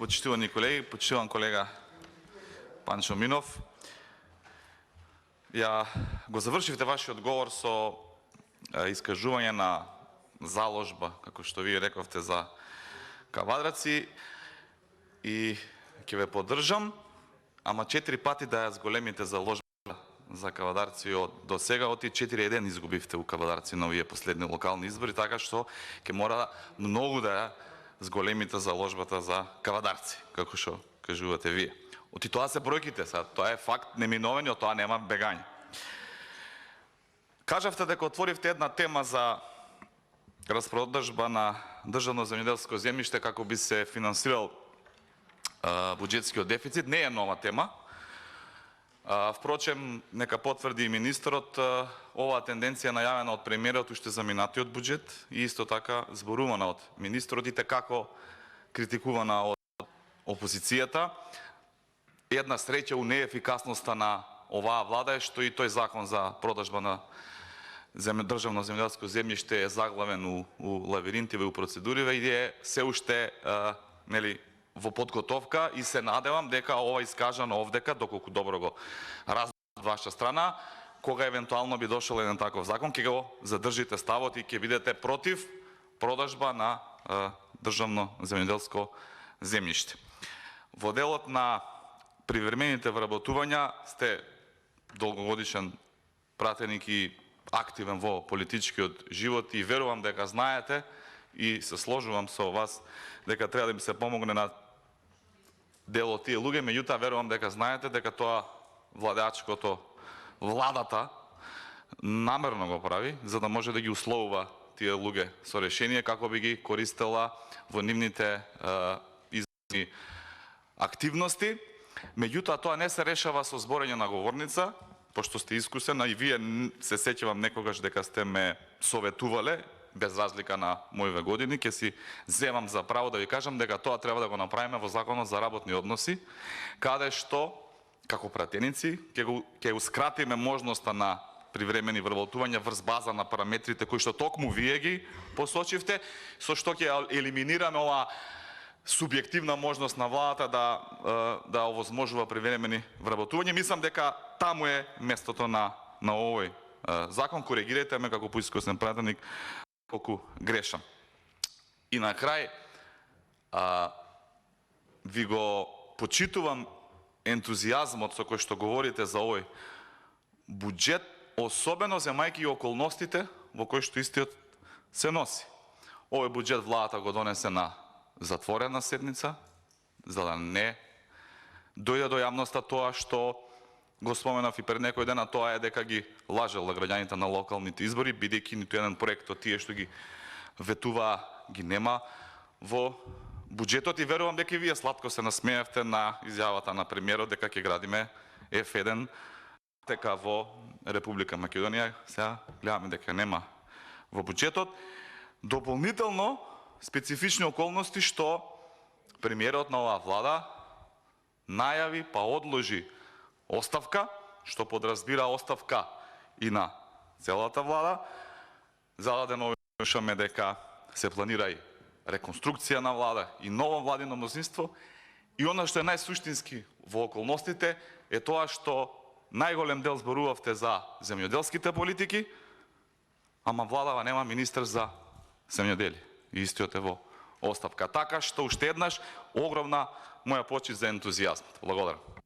почитувани колеги, почитуван колега Панчо Минов. Ја го завршивте вашиот говор со искажување на заложба, како што вие рековте, за Кавадраци и ќе ве поддржам, ама 4 пати да ја зголемите заложба за Кавадарци до сега, оти 4-1 изгубивте у Кавадарци на овие последни локални избори, така што ќе мора многу да ја зголемите заложбата за Кавадарци, како што кажувате вие. Оти тоа се бројките, тоа е факт неминовен и од тоа нема бегање. Кажавте дека отворивте една тема за распродажба на државно земјоделско земјиште како би се финансирал буџетскиот дефицит. Не е нова тема. Впрочем, нека потврди и министерот, оваа тенденција најавена од премиерот уште за минатиот буџет и исто така зборувана од министерот и како критикувана од опозицијата. Една среќа у неефикасноста на оваа влада е што и тој закон за продажба на државно земјоделско земјиште е заглавен у лавиринтиве, у процедуриве и е се уште во подготовка и се надевам дека ова искажано овдека, доколку добро го разбирам од ваша страна, кога евентуално би дошол еден таков закон, ќе го задржите ставот и ќе бидете против продажба на државно земјоделско земјиште. Во делот на привремените вработувања сте долгогодишен пратеник и активен во политичкиот живот и верувам дека знаете и се сложувам со вас дека треба да им се помогне на дел од тие луѓе, меѓутоа верувам дека знаете дека тоа владата намерно го прави, за да може да ги условува тие луѓе со решение како би ги користела во нивните изборни активности. Меѓутоа тоа не се решава со зборење на говорница, пошто сте искусен, а и вие се сеќавам некогаш дека сте ме советувале, без разлика на моите години, ќе си земам за право да ви кажам дека тоа треба да го направиме во Законот за работни односи, каде што, како пратеници, ќе ускратиме можноста на привремени вработувања врз база на параметрите кои што токму вие ги посочивте, со што ќе елиминираме оваа субјективна можност на владата да овозможува привремени вработување. Мислам дека таму е местото на овој закон. Коригирайте ме како поискусен пратеник колку грешам. И на крај, ви го почитувам ентузијазмот со кој што говорите за овој буџет, особено земајќи и околностите во кои што истиот се носи. Овој буџет владата го донесе на затворена седница, за да не дојде до јавноста тоа што го споменав и пред некој ден, а тоа е дека ги лажела граѓаните на локалните избори, бидејќи ниту еден проект од тие што ги ветуваа ги нема во буџетот и верувам дека и вие сладко се насмеевте на изјавата на премиерот дека ќе градиме F1 дека во Република Македонија. Сега гледаме дека нема во буџетот. Дополнително специфични околности што премиерот на оваа влада најави па одложи оставка, што подразбира оставка и на целата влада. Зададено слушаме дека се планира и реконструкција на влада и ново владино мнозинство. И она што е најсуштински во околностите е тоа што најголем дел зборувавте за земјоделските политики, ама владава нема министер за земјоделие. И истиот е во оставка. Така што уште еднаш огромна моја почит за ентузијазмот. Благодарам.